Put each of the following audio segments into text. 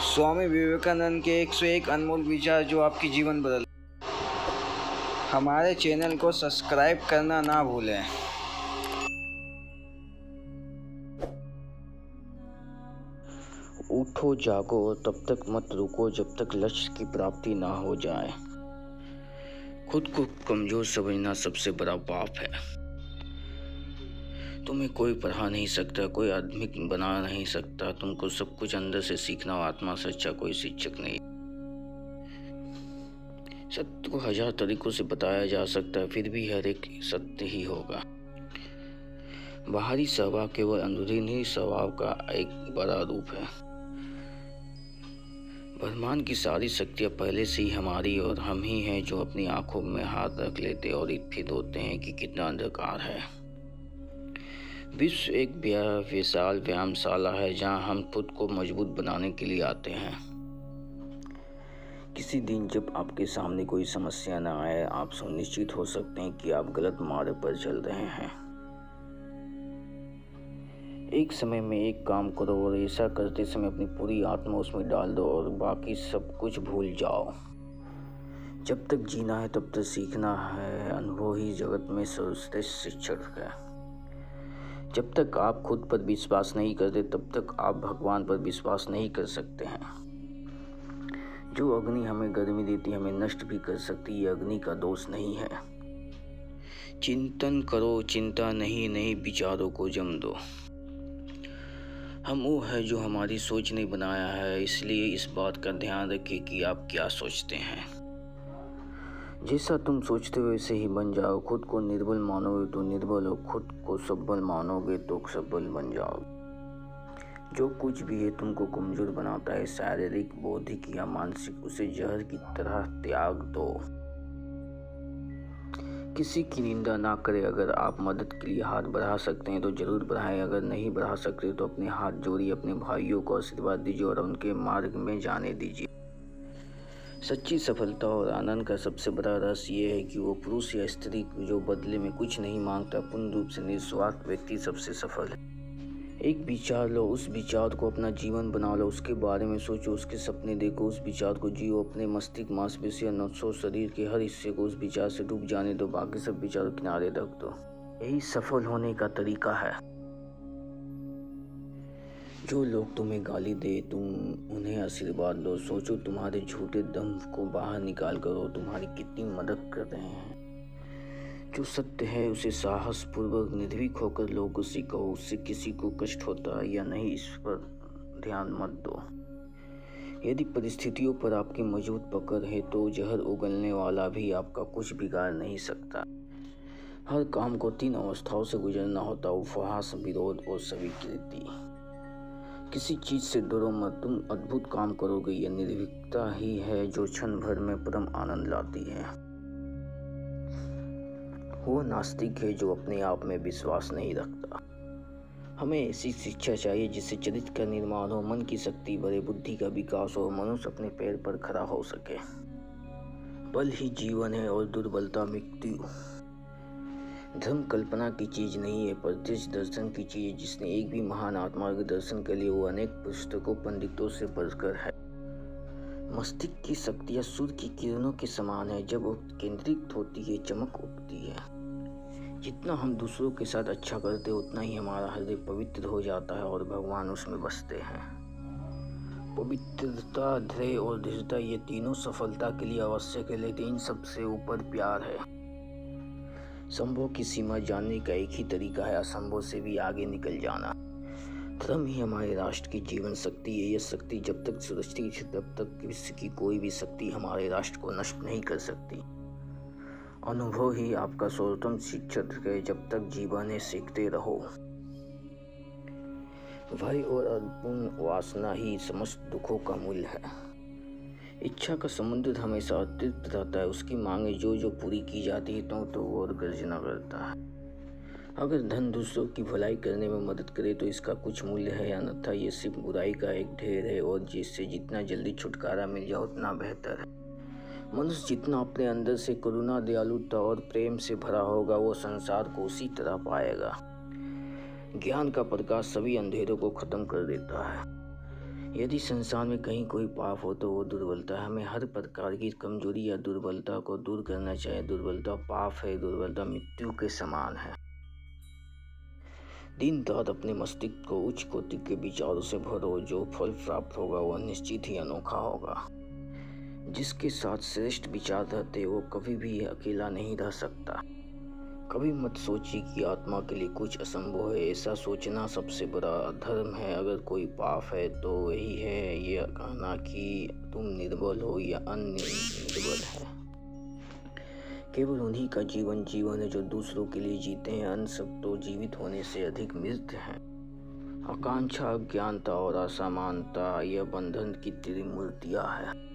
स्वामी विवेकानंद के 101 अनमोल विचार जो आपकी जीवन बदल। हमारे चैनल को सब्सक्राइब करना ना भूलें। उठो जागो और तब तक मत रुको जब तक लक्ष्य की प्राप्ति ना हो जाए। खुद को कमजोर समझना सबसे बड़ा पाप है। तुम्हें कोई पढ़ा नहीं सकता, कोई आदमी बना नहीं सकता। तुमको सब कुछ अंदर से सीखना हो। आत्मा से अच्छा कोई शिक्षक नहीं। सत्य को 1000 तरीकों से बताया जा सकता है, फिर भी हर एक सत्य ही होगा। बाहरी स्वभाव केवल अंदरूनी स्वभाव का एक बड़ा रूप है। ब्रह्मांड की सारी शक्तियाँ पहले से ही हमारी और हम ही हैं जो अपनी आंखों में हाथ रख लेते और फिर होते हैं कि कितना अंधकार है। विश्व एक विशाल व्यायामशाला है जहां हम खुद को मजबूत बनाने के लिए आते हैं। किसी दिन जब आपके सामने कोई समस्या न आए, आप सुनिश्चित हो सकते हैं कि आप गलत मार्ग पर चल रहे हैं। एक समय में एक काम करो और ऐसा करते समय अपनी पूरी आत्मा उसमें डाल दो और बाकी सब कुछ भूल जाओ। जब तक जीना है तब तक सीखना है। अनुभव ही जगत में सर्वश्रेष्ठ शिक्षक है। जब तक आप खुद पर विश्वास नहीं करते तब तक आप भगवान पर विश्वास नहीं कर सकते हैं। जो अग्नि हमें गर्मी देती हमें नष्ट भी कर सकती, ये अग्नि का दोष नहीं है। चिंतन करो, चिंता नहीं विचारों को जम दो। हम वो है जो हमारी सोच ने बनाया है, इसलिए इस बात का ध्यान रखिए कि आप क्या सोचते हैं। जैसा तुम सोचते हो वैसे ही बन जाओ। खुद को निर्बल मानोगे तो निर्बल हो, खुद को सबल मानोगे तो सबल बन जाओ। जो कुछ भी है तुमको कमजोर बनाता है, शारीरिक, बौद्धिक या मानसिक, उसे जहर की तरह त्याग दो। किसी की निंदा ना करें। अगर आप मदद के लिए हाथ बढ़ा सकते हैं तो जरूर बढ़ाएं। अगर नहीं बढ़ा सकते तो अपने हाथ जोड़िए, अपने भाइयों को आशीर्वाद दीजिए और उनके मार्ग में जाने दीजिए। सच्ची सफलता और आनंद का सबसे बड़ा रहस्य ये है कि वो पुरुष या स्त्री जो बदले में कुछ नहीं मांगता, पूर्ण रूप से निस्वार्थ व्यक्ति सबसे सफल है। एक विचार लो, उस विचार को अपना जीवन बना लो। उसके बारे में सोचो, उसके सपने देखो, उस विचार को जियो। अपने मस्तिष्क, मांसपेशियों, नसों, शरीर के हर हिस्से को उस विचार से डूब जाने दो। बाकी सब विचारों किनारे रख दो। यही सफल होने का तरीका है। जो लोग तुम्हें गाली दे, तुम उन्हें आशीर्वाद दो। सोचो तुम्हारे झूठे दम को बाहर निकाल कर तुम्हारी कितनी मदद कर रहे हैं। जो सत्य है उसे साहस पूर्वक निर्भीक होकर लोगों को सीखो। उससे किसी को कष्ट होता है या नहीं, इस पर ध्यान मत दो। यदि परिस्थितियों पर आपकी मजबूत पकड़ है तो जहर उगलने वाला भी आपका कुछ बिगाड़ नहीं सकता। हर काम को 3 अवस्थाओं से गुजरना होता: उपहास, विरोध और स्वीकृति। किसी चीज से डरो मत, तुम अद्भुत काम करोगे। यह निर्भीकता ही है जो क्षण भर में परम आनंद लाती है। वो नास्तिक है जो अपने आप में विश्वास नहीं रखता। हमें ऐसी शिक्षा चाहिए जिससे चरित्र का निर्माण हो, मन की शक्ति बढ़े, बुद्धि का विकास हो, मनुष्य अपने पैर पर खड़ा हो सके। बल ही जीवन है और दुर्बलता मृत्यु। धर्म कल्पना की चीज नहीं है, प्रत्यक्ष दर्शन की चीज है। जिसने एक भी महान आत्मा के दर्शन के लिए वो अनेक पुस्तकों, पंडितों से पढ़कर है। मस्तिष्क की शक्तियाँ सूर्य की किरणों के समान है। जब वो केंद्रित होती है चमक उठती है। जितना हम दूसरों के साथ अच्छा करते उतना ही हमारा हृदय पवित्र हो जाता है और भगवान उसमें बसते हैं। पवित्रता, धैर्य और दृढ़ता, ये तीनों सफलता के लिए आवश्यक है, लेकिन इन सबसे ऊपर प्यार है। संभव की सीमा जानने का एक ही तरीका है: असंभव से भी आगे निकल जाना। धर्म ही हमारे राष्ट्र की जीवन शक्ति है। यह शक्ति जब तक सुरक्षित है तब तक विश्व की कोई भी शक्ति हमारे राष्ट्र को नष्ट नहीं कर सकती। अनुभव ही आपका सर्वोत्तम शिक्षक है। जब तक जीवन है सीखते रहो। भय और अपूर्ण वासना ही समस्त दुखों का मूल है। इच्छा का समुद्र हमेशा अतृप्त रहता है। उसकी मांगे जो पूरी की जाती है तो वो गर्जना करता है। अगर धन दूसरों की भलाई करने में मदद करे तो इसका कुछ मूल्य है, अन्यथा ये सिर्फ बुराई का एक ढेर है और जिससे जितना जल्दी छुटकारा मिल जाए उतना बेहतर है। मनुष्य जितना अपने अंदर से करुणा, दयालुता और प्रेम से भरा होगा वो संसार को उसी तरह पाएगा। ज्ञान का प्रकाश सभी अंधेरों को खत्म कर देता है। यदि संसार में कहीं कोई पाप हो तो वो दुर्बलता है। हमें हर प्रकार की कमजोरी या दुर्बलता को दूर करना चाहिए। दुर्बलता पाप है, दुर्बलता मृत्यु के समान है। दिन रात अपने मस्तिष्क को उच्च कोटि के विचारों से भरो। जो फल प्राप्त होगा वह निश्चित ही अनोखा होगा। जिसके साथ श्रेष्ठ विचार रहते वो कभी भी अकेला नहीं रह सकता। कभी मत सोचिए कि आत्मा के लिए कुछ असंभव है। ऐसा सोचना सबसे बड़ा धर्म है। अगर कोई पाप है तो वही है यह कहना कि तुम निर्बल हो या अन्य निर्बल है। केवल उन्हीं का जीवन है जो दूसरों के लिए जीते हैं। अन्य सब तो जीवित होने से अधिक मृत हैं। आकांक्षा, अज्ञानता और असमानता यह बंधन की त्रिमूर्तियां है।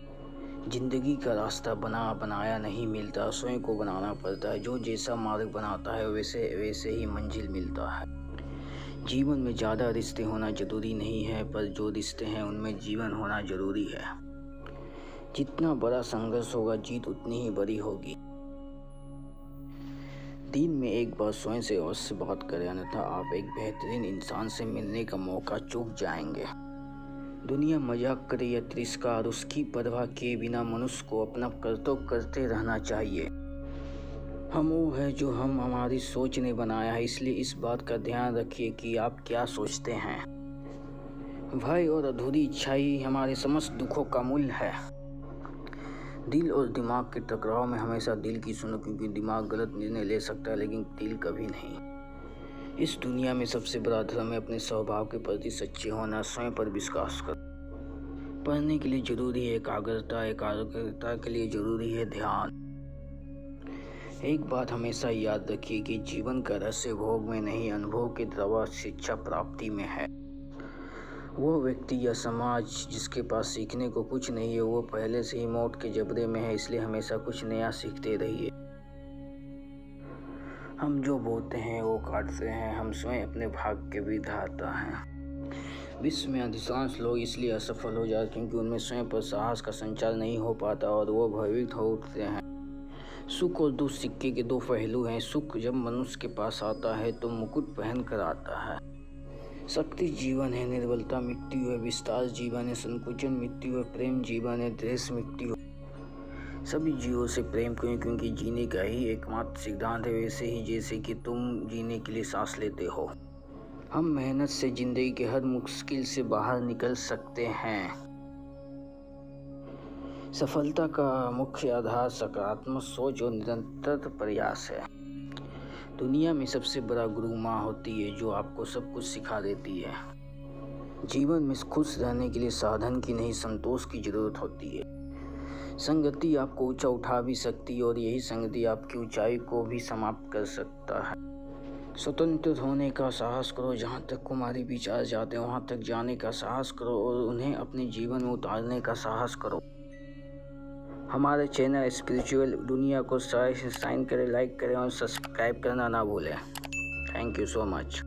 जिंदगी का रास्ता बनाया नहीं मिलता, स्वयं को बनाना पड़ता है। जो जैसा मार्ग बनाता है वैसे ही मंजिल मिलता है। जीवन में ज़्यादा रिश्ते होना जरूरी नहीं है, पर जो रिश्ते हैं उनमें जीवन होना जरूरी है। जितना बड़ा संघर्ष होगा जीत उतनी ही बड़ी होगी। दिन में एक बार स्वयं से अवश्य बात करें, अन्यथा आप एक बेहतरीन इंसान से मिलने का मौका चूक जाएंगे। दुनिया मजाक करे या तिरस्कार, उसकी परवाह किए बिना मनुष्य को अपना कर्तव्य करते रहना चाहिए। हम वो है जो हम हमारी सोच ने बनाया है, इसलिए इस बात का ध्यान रखिए कि आप क्या सोचते हैं। भय और अधूरी इच्छा ही हमारे समस्त दुखों का मूल है। दिल और दिमाग के टकराव में हमेशा दिल की सुनो, क्योंकि दिमाग गलत निर्णय ले सकता है लेकिन दिल कभी नहीं। इस दुनिया में सबसे बड़ा धर्म है अपने स्वभाव के प्रति सच्चे होना, स्वयं पर विश्वास कर। पढ़ने के लिए जरूरी है एकाग्रता के लिए जरूरी है ध्यान। एक बात हमेशा याद रखिए कि जीवन का रहस्य भोग में नहीं, अनुभव के द्वारा शिक्षा प्राप्ति में है। वो व्यक्ति या समाज जिसके पास सीखने को कुछ नहीं है वो पहले से ही मौत के जबड़े में है। इसलिए हमेशा कुछ नया सीखते रहिए। हम जो बोते हैं वो काटते हैं। हम स्वयं अपने भाग्य के विधाता हैं। विश्व में अधिकांश लोग इसलिए असफल हो जाते क्योंकि उनमें स्वयं पर साहस का संचार नहीं हो पाता और वो भयभीत हो उठते हैं। सुख और दुख सिक्के के दो पहलू हैं। सुख जब मनुष्य के पास आता है तो मुकुट पहन कर आता है। शक्ति जीवन है, निर्बलता मृत्यु है, विस्तार जीवन है, संकुचन मृत्यु है, प्रेम जीवन है, द्वेष मृत्यु। सभी जीवों से प्रेम करें क्योंकि जीने का ही एकमात्र सिद्धांत है। वैसे ही जैसे कि तुम जीने के लिए सांस लेते हो। हम मेहनत से जिंदगी के हर मुश्किल से बाहर निकल सकते हैं। सफलता का मुख्य आधार सकारात्मक सोच और निरंतर प्रयास है। दुनिया में सबसे बड़ा गुरु माँ होती है जो आपको सब कुछ सिखा देती है। जीवन में खुश रहने के लिए साधन की नहीं संतोष की जरूरत होती है। संगति आपको ऊंचा उठा भी सकती है और यही संगति आपकी ऊंचाई को भी समाप्त कर सकता है। स्वतंत्र होने का साहस करो। जहाँ तक तुम्हारे विचार जाते हैं वहाँ तक जाने का साहस करो और उन्हें अपने जीवन में उतारने का साहस करो। हमारे चैनल स्पिरिचुअल दुनिया को साइन करें, लाइक करें और सब्सक्राइब करना ना भूलें। Thank you so much.